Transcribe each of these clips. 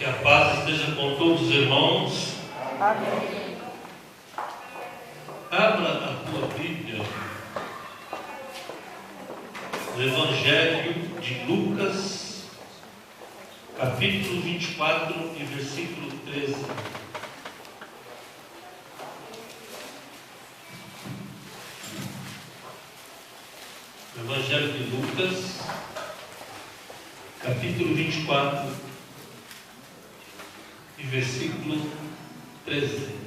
a paz esteja com todos os irmãos. Amém. Abra a tua Bíblia no Evangelho de Lucas, capítulo 24 e versículo 13. Evangelho de Lucas, capítulo 24 e versículo 13.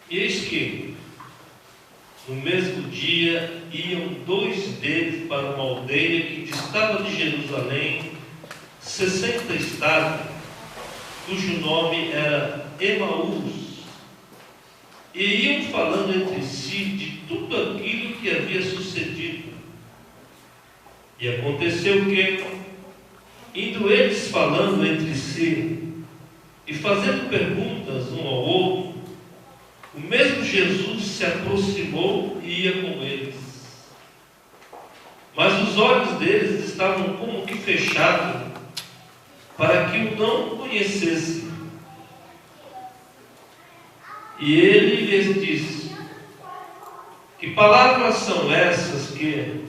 E eis que, no mesmo dia, iam dois deles para uma aldeia que distava de Jerusalém 60 estados, cujo nome era Emaús, e iam falando entre si de tudo aquilo que havia sucedido. E aconteceu que, indo eles falando entre si e fazendo perguntas um ao outro, o mesmo Jesus se aproximou e ia com eles. Mas os olhos deles estavam como que fechados, para que o não conhecessem. E ele lhes disse: que palavras são essas que,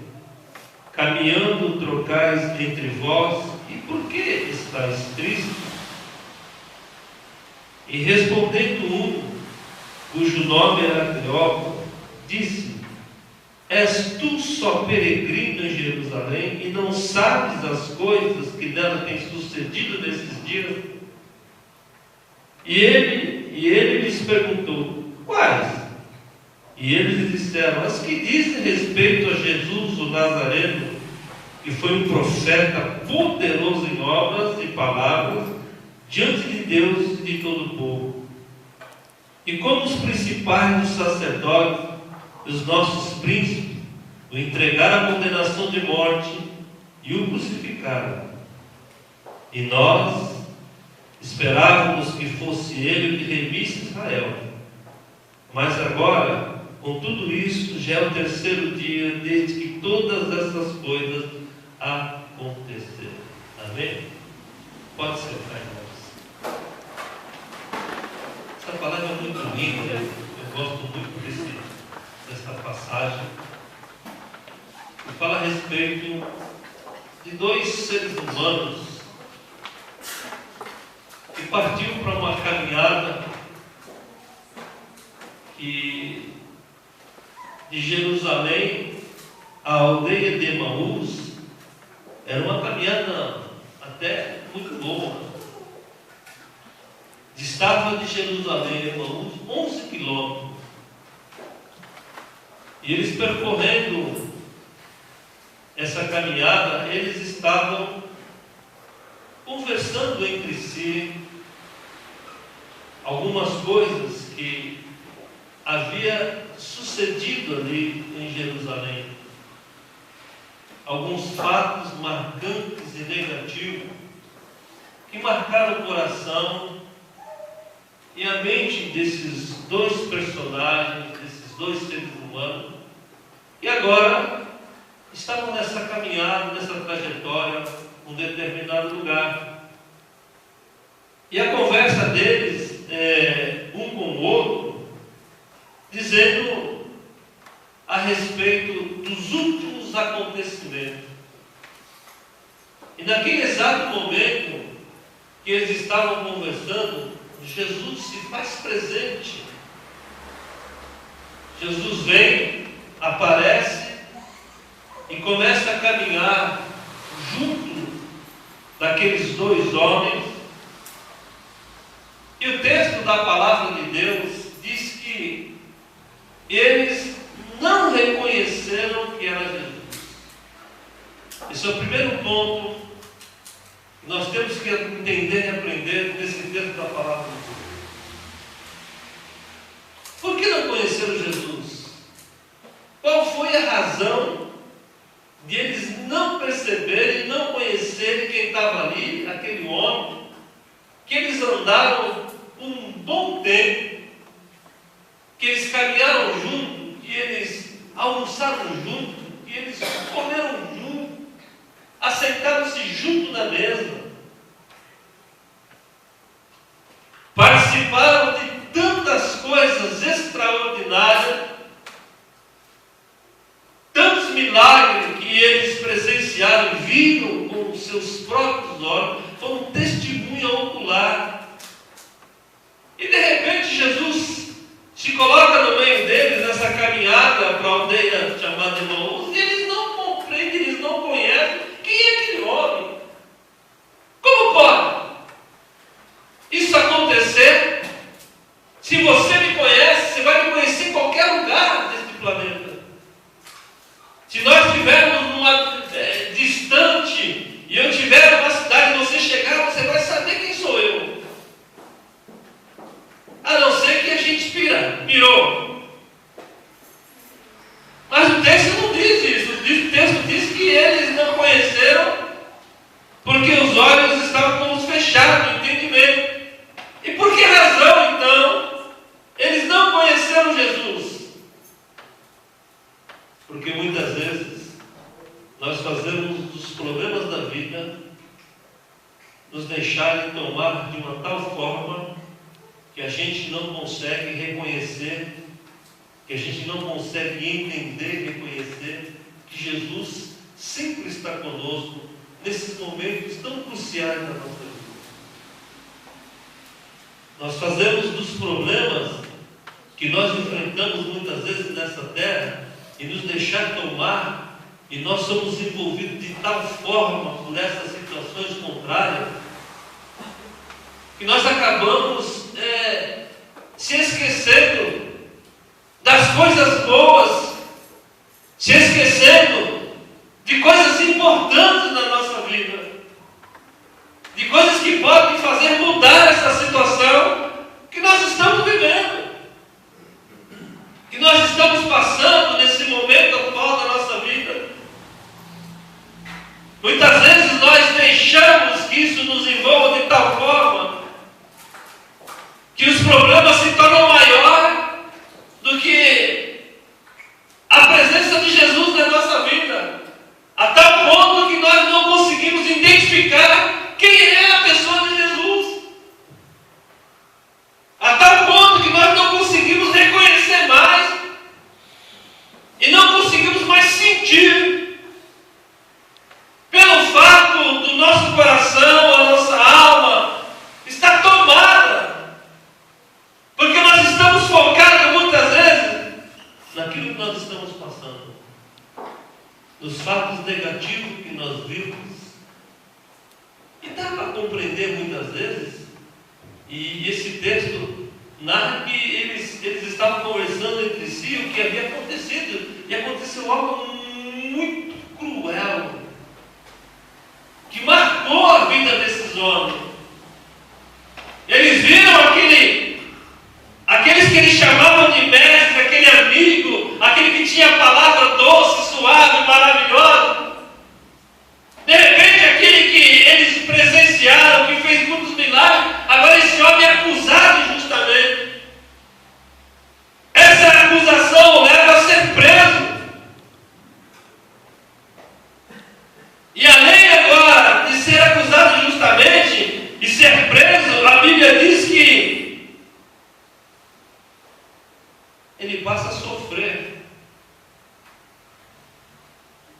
caminhando, trocais entre vós, e por que estáis tristes? E respondendo um, cujo nome era Cleópatra, disse: és tu só peregrino em Jerusalém e não sabes as coisas que nela têm sucedido nesses dias? E ele lhes perguntou: quais? E eles lhe disseram: as que dizem respeito a Jesus o Nazareno, que foi um profeta poderoso em obras e palavras diante de Deus e de todo o povo. E como os principais dos sacerdotes e os nossos príncipes o entregaram à condenação de morte e o crucificaram. E nós esperávamos que fosse ele o que remisse Israel. Mas agora, com tudo isto, já é o terceiro dia desde que todas essas coisas aconteceram. Amém? Pode sentar, irmãos. Essa palavra é muito linda. Eu gosto muito dessa passagem. Que fala a respeito de dois seres humanos que partiu para uma caminhada que de Jerusalém à aldeia de Emaús era uma caminhada até muito longa. Distava de Jerusalém a Emaús 11 quilômetros. E eles percorrendo essa caminhada, eles estavam conversando entre si algumas coisas que havia sucedido ali em Jerusalém. Alguns fatos marcantes e negativos que marcaram o coração e a mente desses dois personagens, desses dois seres humanos, e agora estavam nessa caminhada, nessa trajetória, um determinado lugar. E a conversa deles, um com o outro, dizendo a respeito dos últimos acontecimentos. E naquele exato momento que eles estavam conversando, Jesus se faz presente. Jesus vem, aparece e começa a caminhar junto daqueles dois homens. E o texto da palavra de Deus diz que eles não reconheceram que era Jesus. Esse é o primeiro ponto que nós temos que entender e aprender nesse texto da palavra de Deus. Por que não conheceram Jesus? Qual foi a razão de eles não perceberem, não conhecerem quem estava ali, aquele homem, que eles andaram um bom tempo, que eles caminharam juntos, que eles almoçaram juntos, e eles comeram junto, assentaram-se junto na mesa, participaram de tantas coisas extraordinárias, tantos milagres que eles presenciaram e viram com os seus próprios olhos, foram testemunha ocular. E de repente Jesus se coloca no meio deles nessa caminhada para a aldeia chamada Emaús, e eles não compreendem, eles não conhecem quem é aquele homem. Como pode isso acontecer? Se você me conhece, você vai me conhecer em qualquer lugar deste planeta. Se nós estivermos numa distante e eu estiver numa cidade e você chegar, você vai saber quem sou eu. A não ser que a gente pirou. Mas o texto não diz isso. O texto diz que eles não conheceram porque os olhos estavam todos fechados, o entendimento. E por que razão, então, eles não conheceram Jesus? Porque muitas vezes nós fazemos dos problemas da vida nos deixarem tomar de uma tal forma que a gente não consegue reconhecer, que a gente não consegue entender, reconhecer que Jesus sempre está conosco nesses momentos tão cruciais da nossa vida. Nós fazemos dos problemas que nós enfrentamos muitas vezes nessa terra e nos deixar tomar, e nós somos envolvidos de tal forma por essas situações contrárias, que nós acabamos se esquecendo das coisas boas, se esquecendo de coisas importantes na nossa vida, de coisas que podem fazer mudar essa situação que nós estamos vivendo, que nós estamos passando nesse momento atual da nossa vida. Muitas vezes nós deixamos que isso nos envolva de tal forma que os problemas se tornam maiores do que a presença de Jesus na nossa vida, a tal ponto que nós não conseguimos identificar quem é a pessoa de Jesus, a tal ponto que nós não conseguimos reconhecer mais e não conseguimos mais sentir, pelo fato do nosso coração, a nossa alma estar tomada, porque nós estamos focados muitas vezes naquilo que nós estamos passando, nos fatos negativos que nós vimos. E dá para compreender muitas vezes, e esse texto narra que eles estavam conversando entre si o que havia acontecido, e aconteceu algo muito cruel, que marcou a vida desses homens. Eles viram aqueles que eles chamavam de mestre, aquele amigo, aquele que tinha a palavra doce, suave, maravilhosa. De repente, aquele que eles presenciaram, que fez muitos milagres, agora esse homem é acusado injustamente. Essa acusação o leva a ser preso. E além agora de ser acusado injustamente e ser preso, a Bíblia diz que ele passa a sofrer.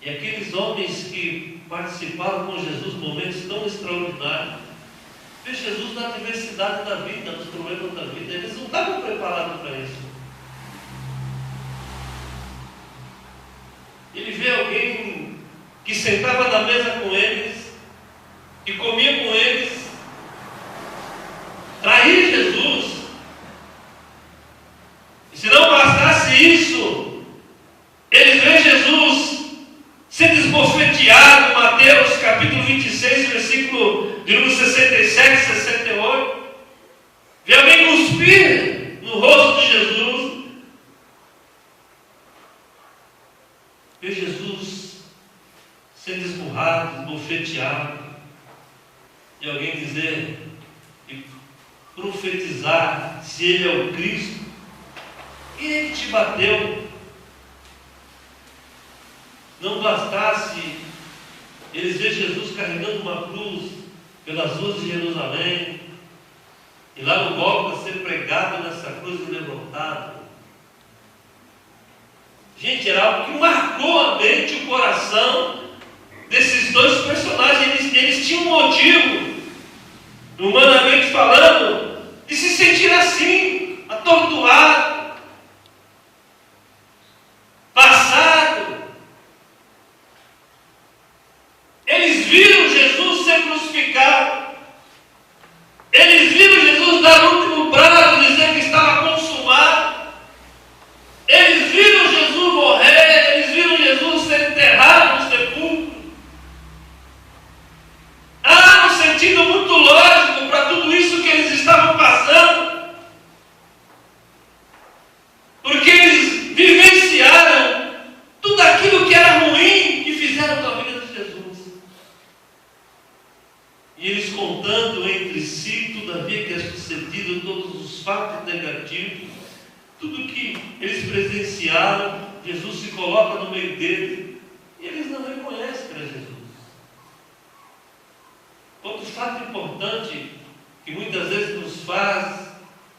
E aqueles homens que participaram com Jesus momentos tão extraordinários, vê Jesus na diversidade da vida, nos problemas da vida, eles não estavam preparados para isso. Ele vê alguém que sentava na mesa com eles, que comia com eles, trair Jesus. E se não bastasse isso, eles veem Jesus sendo esbofeteado, Mateus capítulo 26, versículo de número 67 e 68. Vê alguém cuspir no rosto de Jesus. Vê Jesus sendo esmurrado, esbofeteado. E alguém dizer e profetizar se ele é o Cristo. E ele te bateu. não bastasse eles ver Jesus carregando uma cruz pelas ruas de Jerusalém, e lá no Gólgota ser pregado nessa cruz e levantado. Gente, era algo que marcou a mente e o coração desses dois personagens. Eles tinham um motivo, humanamente falando, de se sentir assim, atordoado, passado. Eles viram Jesus ser crucificado. Eles viram Jesus dar o último brado, dizer que estava consumado. Eles viram Jesus morrer. Eles viram Jesus ser enterrado no sepulcro. Há um sentido muito lógico para tudo isso que eles estavam passando. Porque eles vivenciaram tudo aquilo que era ruim e fizeram da vida de Jesus. E eles contando entre si, todavia que é sucedido todos os fatos negativos, tudo que eles presenciaram, Jesus se coloca no meio deles e eles não reconhecem que era Jesus. Outro fato importante que muitas vezes nos faz,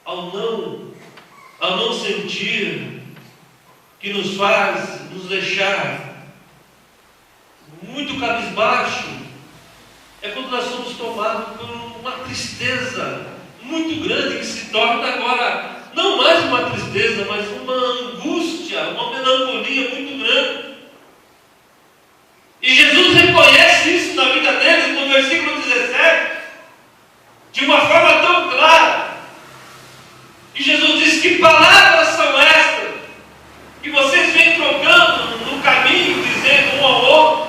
ao não sentir, que nos faz nos deixar muito cabisbaixo, é quando nós somos tomados por uma tristeza muito grande, que se torna agora não mais uma tristeza, mas uma angústia, uma melancolia muito grande. E Jesus reconhece isso na vida deles no versículo 17, de uma forma tão clara. E Jesus diz: que palavras são estas que vocês vêm trocando no caminho, dizendo um ao outro?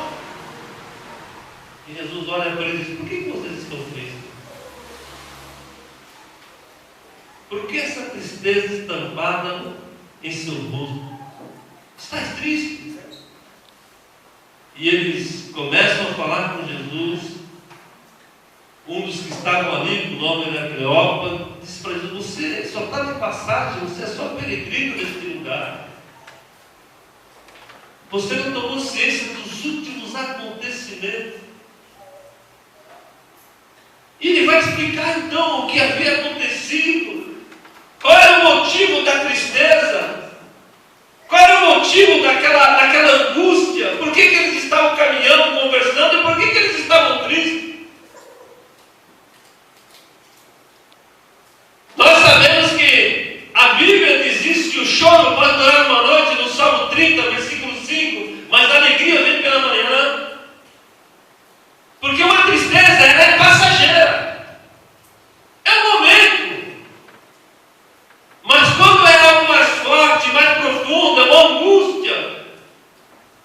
E Jesus olha para eles e diz: por que vocês estão tristes? Por que essa tristeza estampada em seu rosto? Estás triste? E eles começam a falar com Jesus. Um dos que estavam ali, o nome era Cleópatra, disse para Jesus: você só está de passagem, você é só peregrino neste lugar. Você não tomou ciência dos últimos acontecimentos. E ele vai explicar então o que havia acontecido. Qual era o motivo da tristeza? Qual era o motivo daquela angústia? Por que eles estavam caminhando, conversando, e por que eles estavam tristes? Nós sabemos que a Bíblia diz isso, que o choro pode durar uma noite, no Salmo 30, versículo 5, mas a alegria vem pela manhã. Porque uma tristeza, ela é passageira. É um momento. Mas quando é algo mais forte, mais profundo, é uma angústia,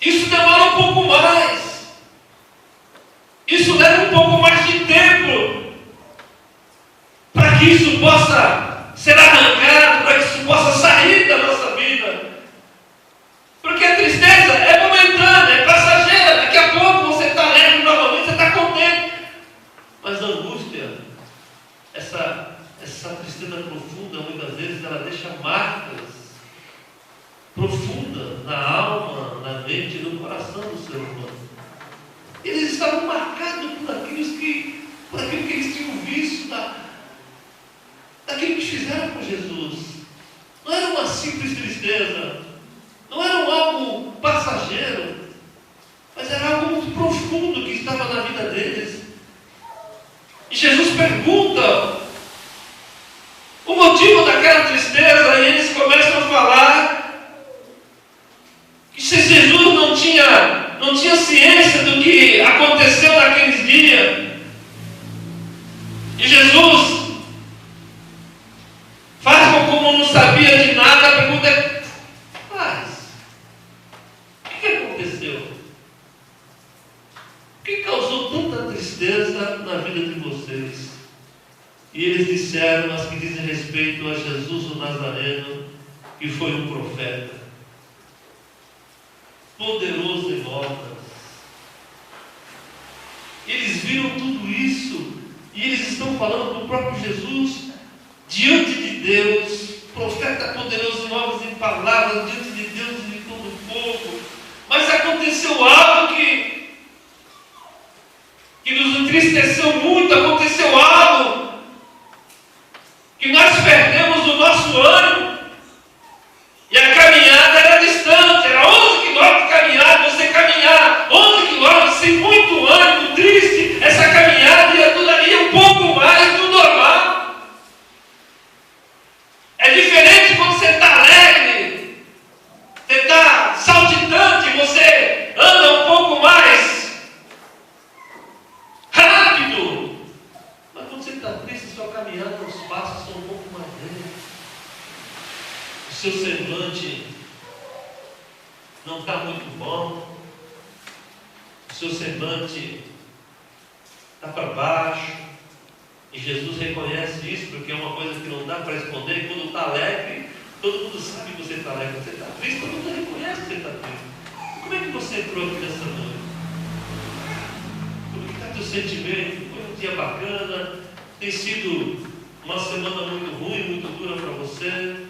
isso demora um pouco mais. Isso leva um pouco mais de tempo para que isso possa ser arrancado, para que isso possa sair da nossa vida. Porque a tristeza é momentânea, é passageira. Daqui a pouco você está alegre novamente, você está contente. Mas a angústia, essa tristeza profunda, muitas vezes ela deixa marcas profundas na alma, na mente e no coração do ser humano. Eles estavam marcados por aquilo que eles tinham visto, daquilo que fizeram com Jesus. Não era uma simples tristeza, não era algo passageiro, mas era algo muito profundo que estava na vida deles. E Jesus pergunta o motivo daquela tristeza, e eles começam a falar que se Jesus não tinha ciência do que aconteceu naqueles dias. E Jesus faz como não sabia de nada. A pergunta é: mas o que aconteceu? O que causou tanta tristeza na vida de vocês? E eles disseram as que dizem respeito a Jesus o Nazareno, que foi um profeta, poderoso em obras. Eles viram tudo isso e eles estão falando do próprio Jesus diante de Deus, profeta poderoso em obras e palavras, diante de Deus e de todo o povo. Mas aconteceu aconteceu algo que nos entristeceu muito, aconteceu algo que nós perdemos o nosso ânimo, e a caminhada era distante, era 11 quilômetros de caminhada. Você caminhar 11 quilômetros sem muito ânimo, triste, essa caminhada duraria um pouco mais do normal. É diferente quando você está alegre, você está saltitante, você anda um pouco mais rápido. Mas quando você está triste, sua caminhada, os passos são um pouco mais lentos. O seu semblante não está muito bom. O seu semblante está para baixo. E Jesus reconhece isso, porque é uma coisa que não dá para esconder. E quando está alegre, todo mundo sabe que você está alegre. Você está triste, todo mundo reconhece que você está triste. Como é que você entrou aqui nessa noite? Como é que está teu sentimento? Foi um dia bacana? Tem sido uma semana muito ruim, muito dura para você?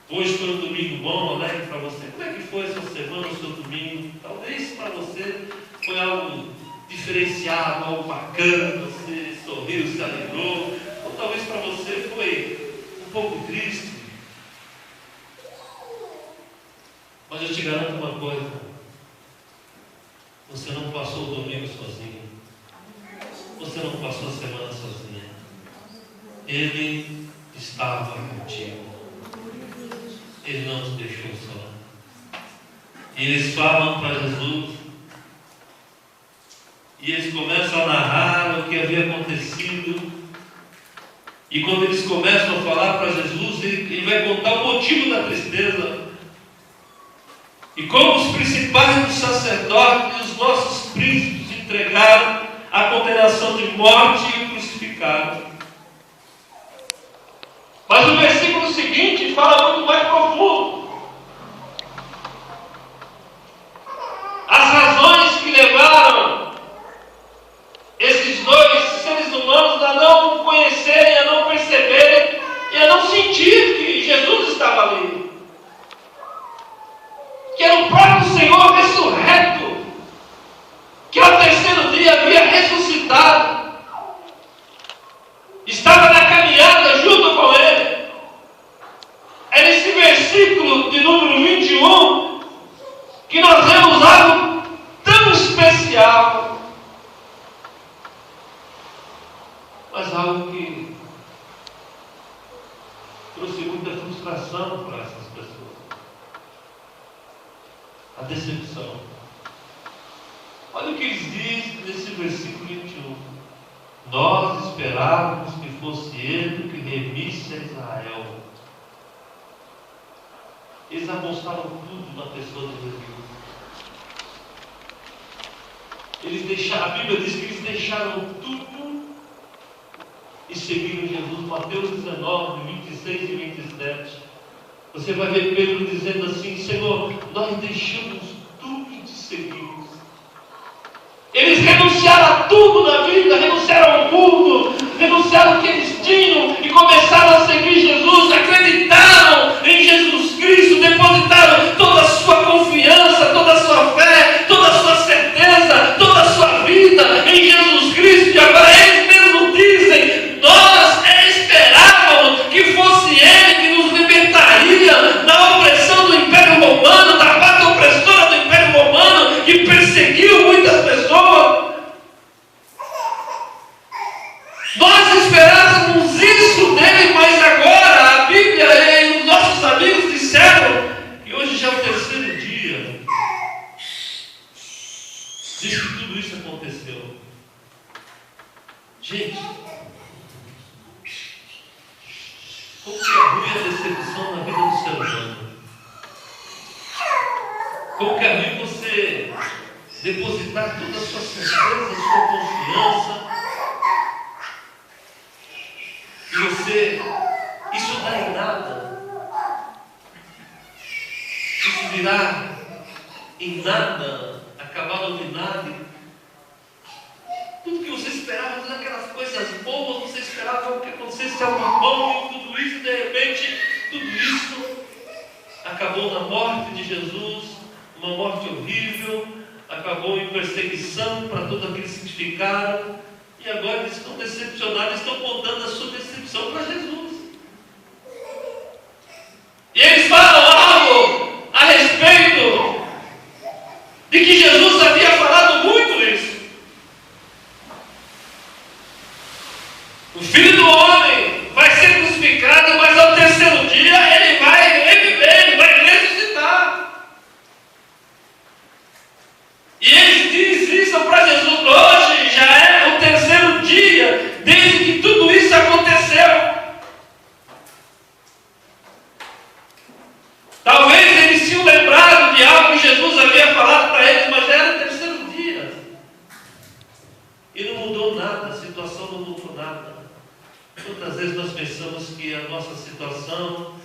Hoje foi um domingo bom, alegre para você? Como é que foi a sua semana, o seu domingo? Talvez para você foi algo diferenciado, algo bacana, você sorriu, se alegrou. Ou talvez para você foi um pouco triste. Mas eu te garanto uma coisa: você não passou o domingo sozinho. Você não passou a semana sozinha. Ele estava contigo. Ele não te deixou só. E eles falam para Jesus, e eles começam a narrar o que havia acontecido. E quando eles começam a falar para Jesus, ele vai contar o motivo da tristeza. E como os principais dos sacerdotes e os nossos príncipes entregaram a condenação de morte e o crucificaram. Mas o versículo seguinte fala muito mais profundo. As razões que levaram esses dois seres humanos a não conhecerem, a não perceberem e a não sentir que Jesus estava ali. Que era o próprio Senhor ressurreto, que ao terceiro dia havia ressuscitado. Estava na caminhada junto com ele. É nesse versículo de número 21 que nós vemos algo tão especial, mas algo que trouxe muita frustração para essas pessoas. A decepção. Olha o que eles dizem nesse versículo 21. Nós esperávamos que fosse ele que remisse a Israel. Eles apostaram tudo na pessoa de Jesus. A Bíblia diz que eles deixaram tudo e seguiram Jesus. Mateus 19, 26 e 27. Você vai ver Pedro dizendo assim: Senhor, nós deixamos tudo e te seguimos. Eles renunciaram a tudo na vida, renunciaram ao mundo, renunciaram ao que eles tinham e começaram a seguir Jesus, acreditaram em Jesus Cristo, depositaram toda a sua confiança, toda a sua fé, toda a sua certeza, toda a sua vida em Jesus Cristo. E agora eles mesmos dizem: nós esperávamos que fosse Ele que nos libertaria da opressão do Império Romano, da parte opressora do Império Romano, que perseguiu muitas pessoas. Nós esperávamos isso dele, mas agora a Bíblia e os nossos amigos disseram que hoje já é o terceiro dia. Diz que tudo isso aconteceu. Gente, como que é ruim a decepção na vida do ser humano? Como que é ruim você depositar toda a sua certeza, a sua confiança, e isso dá em nada, isso virá em nada, acabar no vinagre. Tudo que você esperava, todas aquelas coisas boas, você esperava que acontecesse algo bom, e tudo isso, de repente, tudo isso acabou na morte de Jesus, uma morte horrível, acabou em perseguição para todos aqueles que ficaram, e agora eles estão decepcionados, estão contando a sua decepção para Jesus. E eles falam algo a respeito de que Jesus havia falado muito isso. O Filho do Homem vai ser crucificado, mas ao terceiro dia ele vai reviver, ele vai ressuscitar. E eles dizem isso para Jesus: hoje já é o terceiro dia desde que tudo isso aconteceu. Talvez eles tinham lembrado de algo que Jesus havia falado para eles, mas já era o terceiro dia. E não mudou nada, a situação não mudou nada. Quantas vezes nós pensamos que a nossa situação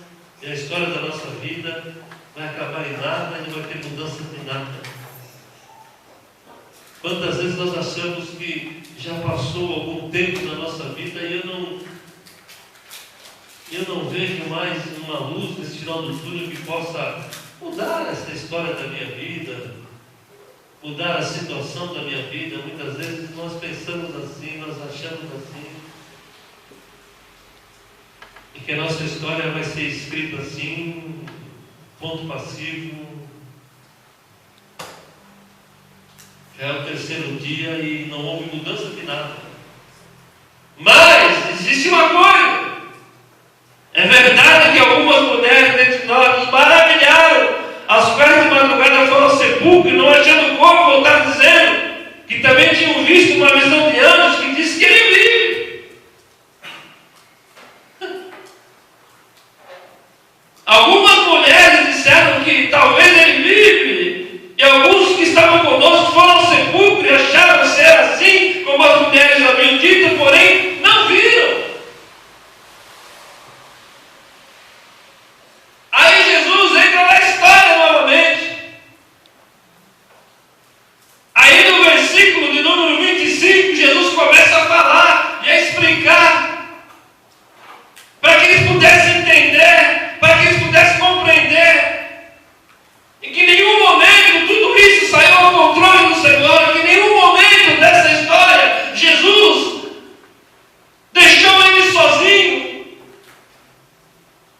e a história da nossa vida vai acabar em nada e não vai ter mudança de nada. Quantas vezes nós achamos que já passou algum tempo na nossa vida e eu não vejo mais uma luz nesse final do túnel que possa mudar essa história da minha vida, mudar a situação da minha vida. Muitas vezes nós pensamos assim, nós achamos assim, e que a nossa história vai ser escrita assim, ponto passivo. Já é o terceiro dia e não houve mudança de nada. Mas existe uma coisa. É verdade que algumas mulheres dentre nós nos maravilharam, às quais de madrugada foram ao sepulcro e não achando o corpo, voltaram dizendo que também tinham visto uma visão de anjos que disse que ele vive. Algumas mulheres disseram que talvez ele vive, e alguns que estavam conosco foram ao sepulcro e acharam ser assim, como as mulheres haviam dito, porém não viram. Aí Jesus entra na história novamente. Aí no versículo de número 25, Jesus começa a falar e a explicar, para que eles pudessem entender, para que eles pudessem compreender, em que em nenhum momento tudo isso saiu ao controle do Senhor, que em nenhum momento dessa história Jesus deixou ele sozinho,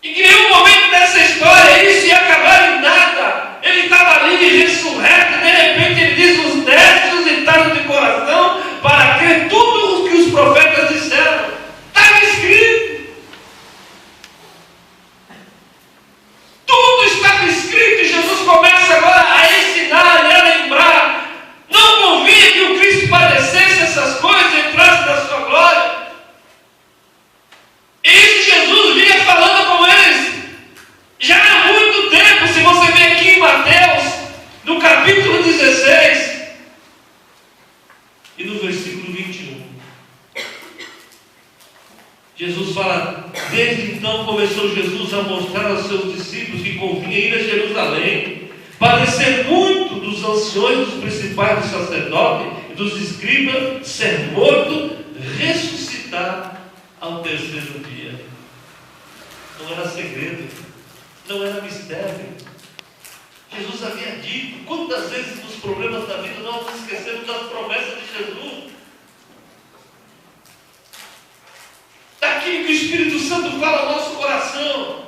e que em nenhum momento dessa história isso ia acabar em nada. Ele estava ali ressurreto, e de repente ele diz: os nervos estavam de coração para crer tudo o que os profetas disseram. Estava escrito. Tudo estava escrito, e Jesus começa agora a ensinar e a lembrar. Não convinha que o Cristo padecesse essas coisas e entrasse na sua glória. Isso Jesus vinha falando com eles já há muito tempo. Se você vê aqui em Mateus, no capítulo 16 e no versículo 21, Jesus fala: desde então começou Jesus a mostrar aos seus discípulos que convinha ir a Jerusalém, padecer muito dos anciões, dos principais, dos sacerdotes e dos escribas, ser morto, ressuscitar ao terceiro dia. Não era segredo, não era mistério. Jesus havia dito. Quantas vezes nos problemas da vida nós nos esquecemos das promessas de Jesus? Daquilo que o Espírito Santo fala ao nosso coração,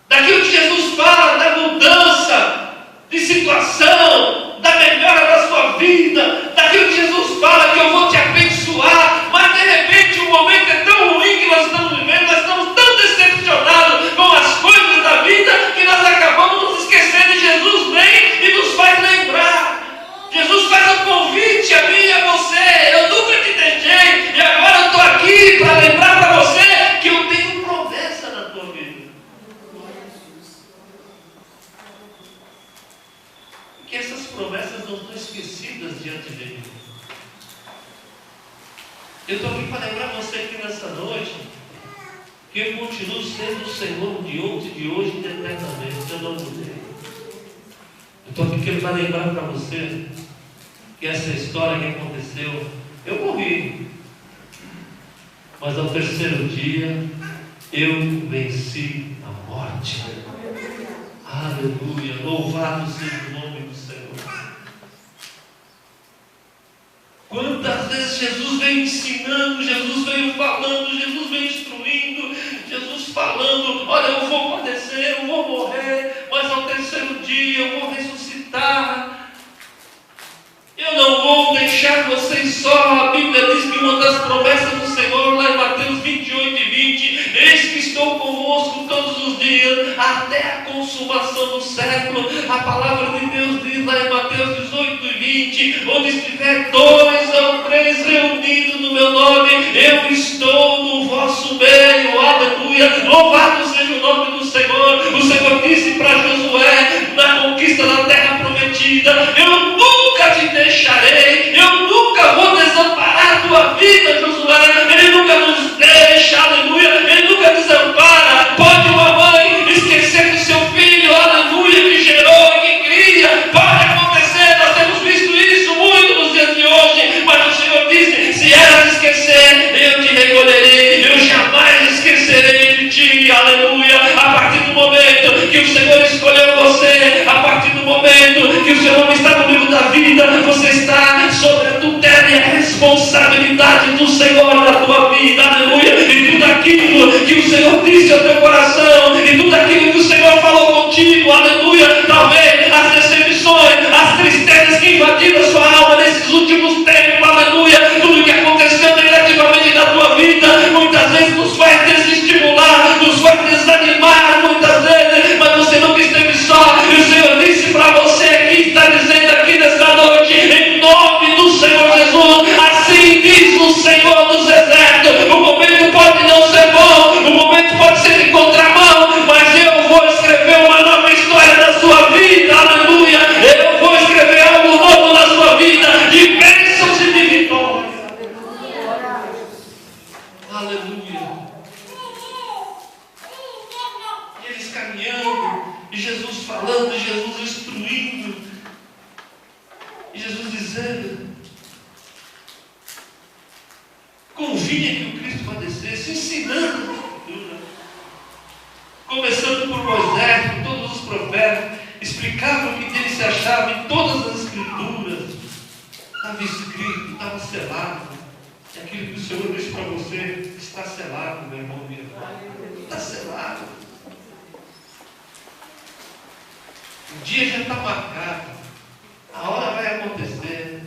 daquilo que Jesus fala da mudança de situação, da melhora da sua vida, daquilo que Jesus fala que eu vou te abençoar, mas de repente o momento é tão ruim que nós estamos vivendo, nós estamos tão decepcionados com as coisas da vida que nós acabamos nos esquecendo, e Jesus vem e nos faz lembrar. Jesus faz um convite a mim e a você: eu nunca te deixei, e agora eu estou aqui para lembrar para você que eu tenho promessa na tua vida. Que essas promessas não estão esquecidas diante de mim. Eu estou aqui para lembrar você aqui nessa noite que eu continuo sendo o Senhor de ontem, de hoje e de eternamente. Eu não mudei. Eu estou aqui para lembrar para você que essa história que aconteceu, eu morri, mas ao terceiro dia eu venci a morte. Aleluia. Aleluia, louvado seja o nome do Senhor. Quantas vezes Jesus veio ensinando, Jesus veio falando, Jesus veio instruindo, Jesus falando: olha, eu vou padecer, eu vou morrer, mas ao terceiro dia eu vou ressuscitar. Eu não vou deixar vocês só. A Bíblia diz que uma das promessas do Senhor, lá em Mateus 28 e 20, eis que estou convosco todos os dias, até a consumação do século. A palavra de Deus diz lá em Mateus 18 e 20, onde estiver 2 ou 3 reunidos no meu nome, eu estou no vosso meio. Aleluia, louvado seja o nome do Senhor. O Senhor disse para Josué, na conquista da terra prometida: eu nunca te deixarei, eu nunca vou desamparar a tua vida, Josué. Ele nunca nos deixa, aleluia, ele nunca desampara. Pode uma mãe esquecer do seu filho, aleluia, que gerou e que cria, pode acontecer, nós temos visto isso muito nos dias de hoje, mas o Senhor disse: se elas esquecer, eu te recolherei, eu jamais esquecerei de ti, aleluia. A partir do momento que o Senhor escolheu você, a partir do momento que o seu nome está no livro da vida, você está sobre a tutela e a responsabilidade do Senhor na tua vida, aleluia. E tudo aquilo que o Senhor disse ao teu coração, e tudo aquilo que o Senhor falou contigo, aleluia, talvez as decepções, as tristezas que invadiram a sua alma nesses últimos tempos, aleluia, tudo que aconteceu negativamente na tua vida, muitas vezes nos faz desestimular, nos faz desanimar, muitas vezes, mas você nunca esteve só. E o Senhor disse para você aqui, está dizendo aqui nesta noite, em nome do Senhor Jesus: assim diz o Senhor dos Exércitos, o momento pode não ser bom, o momento pode ser de contramão, mas eu vou escrever uma nova história na sua vida, aleluia. Eu vou escrever algo novo na sua vida, de bênçãos e de vitória, aleluia. E eles caminhando, e Jesus falando, e Jesus instruindo, e Jesus dizendo: convinha que o Cristo padecesse, ensinando a Escritura, começando por Moisés, por todos os profetas, explicava o que dele se achava em todas as Escrituras. Estava escrito, estava selado. E aquilo que o Senhor disse para você está selado, meu irmão, minha irmã. Está selado. O dia já está marcado, a hora vai acontecer.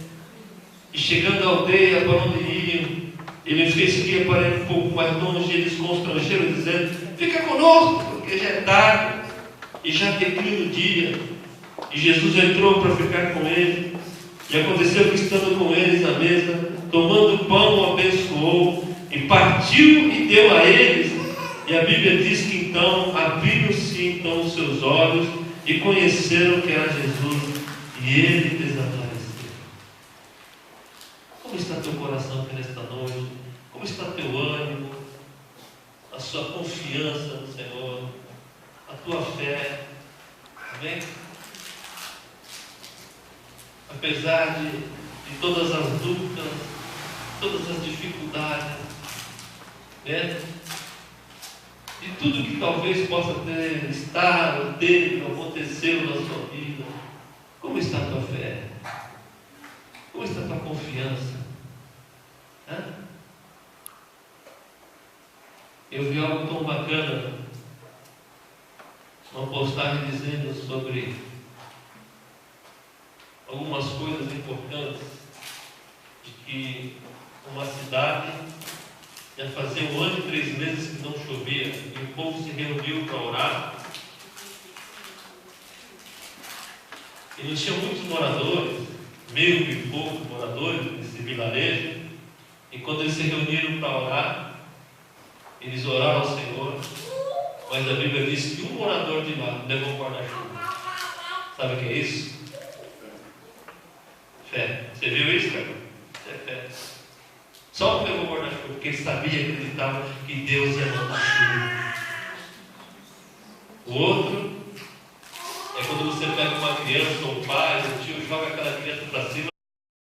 E chegando à aldeia para onde iam, ele fez que ia para ir um pouco mais longe, e eles constrangeram, dizendo: fica conosco, porque já é tarde e já declina o dia. E Jesus entrou para ficar com eles. E aconteceu que, estando com eles à mesa, tomando o pão, o abençoou e partiu e deu a eles. E a Bíblia diz que então abriram-se então os seus olhos e conheceram que era Jesus, e ele desapareceu. Como está teu coração aqui nesta noite? Como está teu ânimo? A sua confiança no Senhor? A tua fé? Amém? Apesar de todas as dúvidas, todas as dificuldades, né? De tudo que talvez possa ter, estar, ou ter, ou aconteceu na sua vida, como está a tua fé? Como está a tua confiança? Hã? Eu vi algo tão bacana, uma postagem dizendo sobre algumas coisas importantes, de que uma cidade já fazia 1 ano e 3 meses que não chovia, e o povo se reuniu para orar, e não tinha muitos moradores, 1000 e poucos moradores nesse vilarejo, e quando eles se reuniram para orar, eles oraram ao Senhor, mas a Bíblia diz que um morador de lá levou um guarda-chuva. Sabe o que é isso? Fé. Você viu isso, cara? Isso é fé. Só um levou o guarda-chuva, porque ele sabia, acreditava que Deus ia mandar chuva. O outro